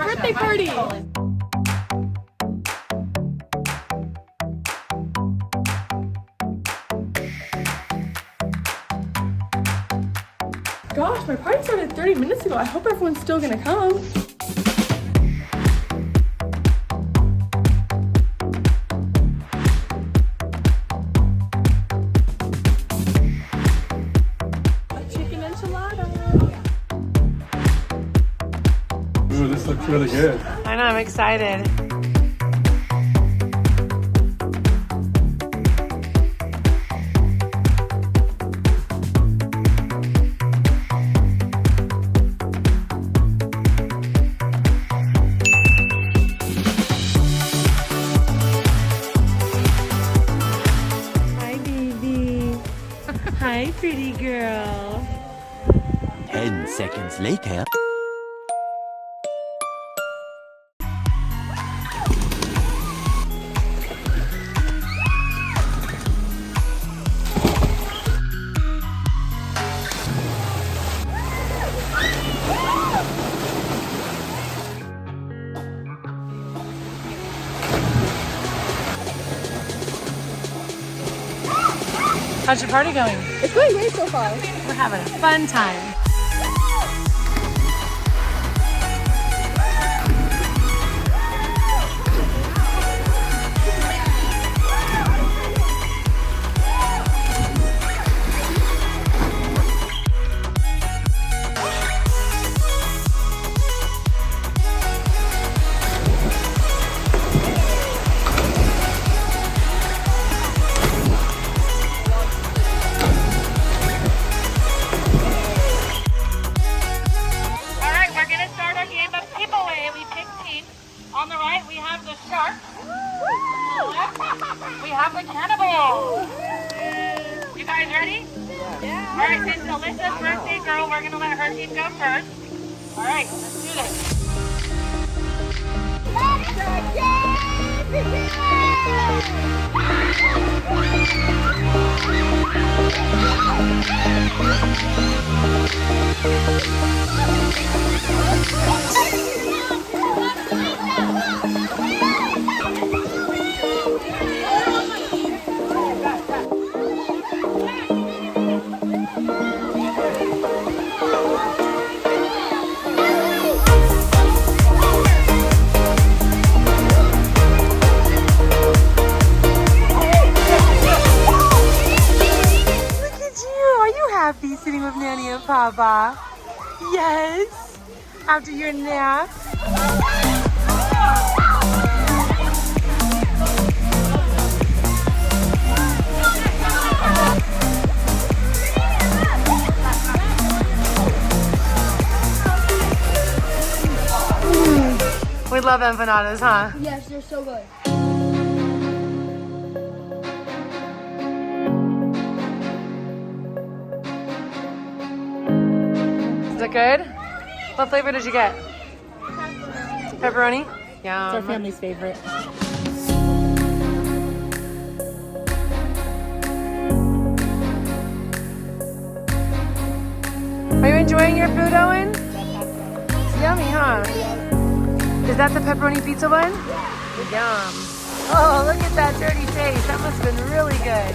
birthday party. Gosh, my party started 30 minutes ago. I hope everyone's still gonna come. Ooh, this looks really good. I know, I'm excited. Hi, baby. Hi, pretty girl. 10 seconds later. How's your party going? It's going great so far. We're having a fun time. On the right, we have the shark. On the left, we have the cannibal. You guys ready? Yeah. All right, since Alyssa's birthday girl, we're going to let her team go first. All right, let's do this. Happy sitting with Nanny and Papa. Yes. After your nap. We love empanadas, huh? Yes, they're so good. Is it good? What flavor did you get? Pepperoni? Yeah. It's our family's favorite. Are you enjoying your food, Owen? It's yummy, huh? Is that the pepperoni pizza one? Yum. Oh, look at that dirty face. That must have been really good.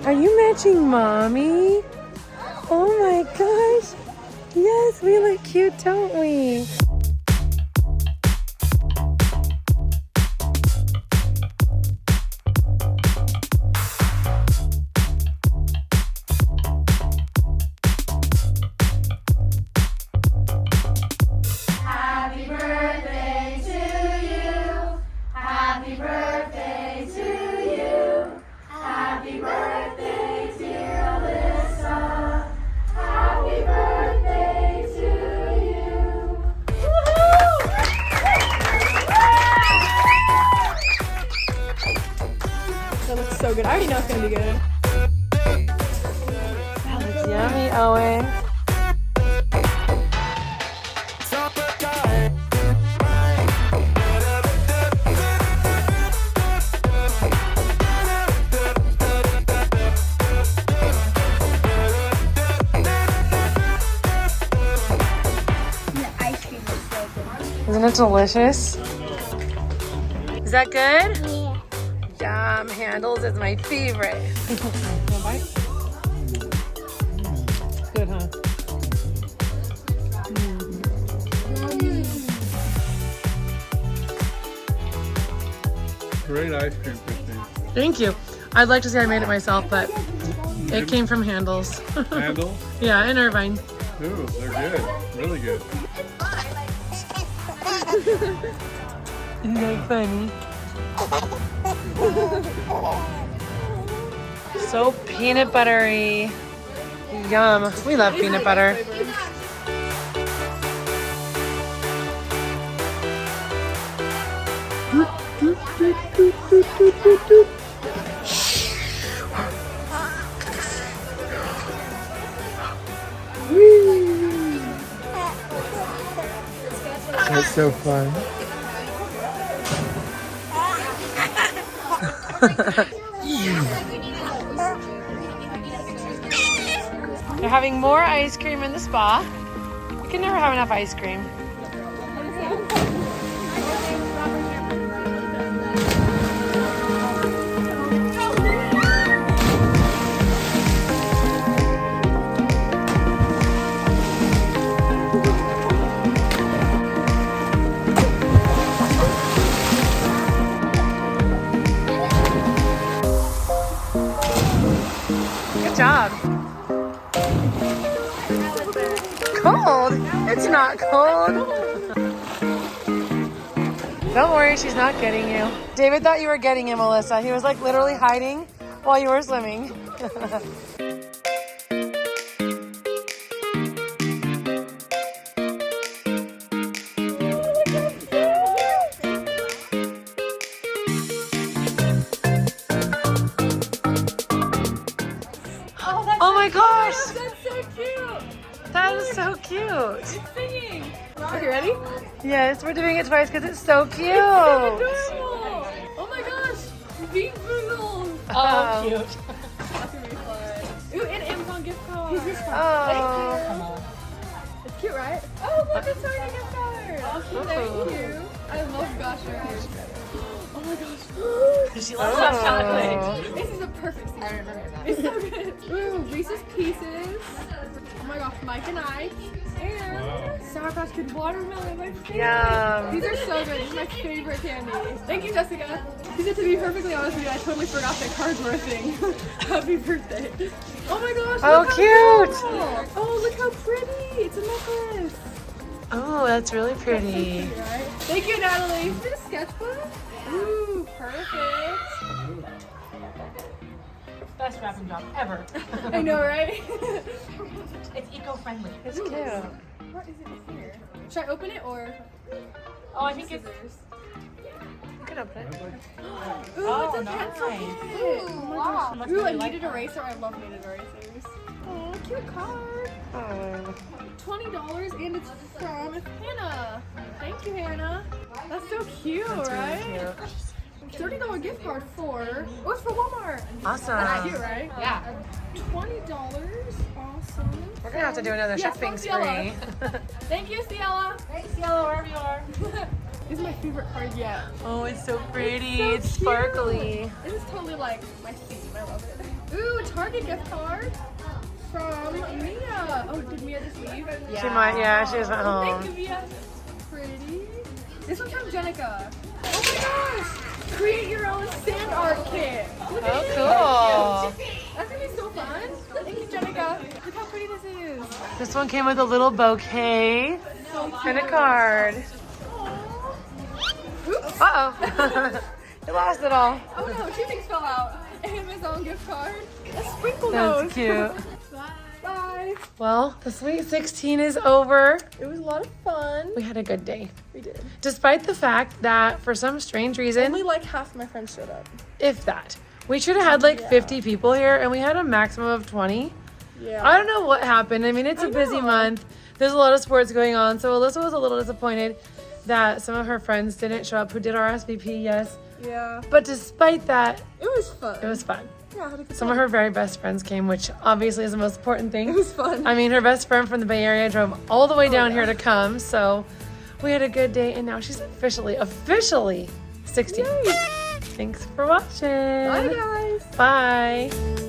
Are you matching Mommy? Oh my gosh. Yes, we look cute, don't we? Happy birthday to you. Happy birthday to you. Happy birthday, dear Alyssa. Happy birthday to you. That looks so good. I already know it's gonna be good. That looks yummy, Owen. Isn't it delicious? Is that good? Yeah. Yum, Handles is my favorite. One bite? Good, huh? Great ice cream, Christine. Thank you. I'd like to say I made it myself, but it came from Handles. Handle? Yeah, in Irvine. Ooh, they're good. Really good. Isn't that funny? So peanut buttery. Yum. We love peanut butter. That's so fun. They're having more ice cream in the spa. You can never have enough ice cream. Good job. Cold? It's not cold. Don't worry, she's not getting you. David thought you were getting him, Alyssa. He was like literally hiding while you were swimming. Oh my gosh! That's so cute. That is so cute. Singing. Okay, ready? Yes, we're doing it twice because it's so cute. Adorable. Oh my gosh. Beef boozles. Oh, cute. That's gonna be fun. Ooh, and Amazon gift card. Oh. It's cute, right? Oh, look, it's already a gift card. Oh, thank you. I love gosh. Oh my gosh. She loves hot chocolate. This is a perfect season. I remember that. It's so good. Ooh, Reese's Pieces. Oh my gosh, Mike and I. And Sour Patch Kid Watermelon, my favorite. Yum. These are so good. This is my favorite candy. Thank you, Jessica. Because to be perfectly honest with you, I totally forgot that cards were a thing. Happy birthday. Oh my gosh. Oh, look how cute. cool. Oh, look how pretty. It's a necklace. Oh, that's really pretty. Right? Thank you, Natalie. Is it a sketchbook? Ooh, perfect. Best wrapping job ever. I know, right? It's eco-friendly. It's cute. What is it here? Should I open it or? Oh, I think it's... Scissors. You can open it. Ooh, Oh, it's a nice. pencil. Ooh, wow. Must Ooh, a really like kneaded that. eraser. I love kneaded erasers. Oh, cute card. Oh. $20 and it's from Hannah. Thank you, Hannah. That's so cute, That's right? really cute. $30 gift card for. Oh, it's for Walmart. That's Awesome. cute, right? Yeah. $20. Awesome. We're gonna have to do another Yes, shopping from Ciela. spree. Thank you, Ciela. Thanks, Yellow, wherever you are. This is my favorite card yet. Oh, it's so pretty. So It's cute. sparkly. This is totally like my theme. I love it. Ooh, a Target gift card from Mia. Oh, did Mia just leave? She might, yeah, she was at Oh, home. thank you, Mia. Pretty. This one's from Jenica. Oh my gosh! Create your own sand art kit. Look at this. Oh, cool. That's gonna be so fun. Thank you, Jenica. Look how pretty this is. This one came with a little bouquet So cute. and a card. Oops. Uh-oh. You lost it all. Oh no, two things fell out. Amazon gift card. A sprinkle That's nose. cute. Bye. Well, the Sweet 16 is over. It was a lot of fun. We had a good day. We did. Despite the fact that for some strange reason, Only like half my friends showed up. if that, we should have had like 50 people here and we had a maximum of 20. Yeah. I don't know what happened. I mean, it's a busy know. month. There's a lot of sports going on. So Alyssa was a little disappointed that some of her friends didn't show up who did RSVP, yes. Yeah. But despite that, It was fun. it was fun. Yeah, I had a good Some of time. her very best friends came, which obviously is the most important It thing. was fun. I mean, her best friend from the Bay Area drove all the way down here to come. So We had a good day, and now she's officially 16. Thanks for watching. Bye, guys. Bye.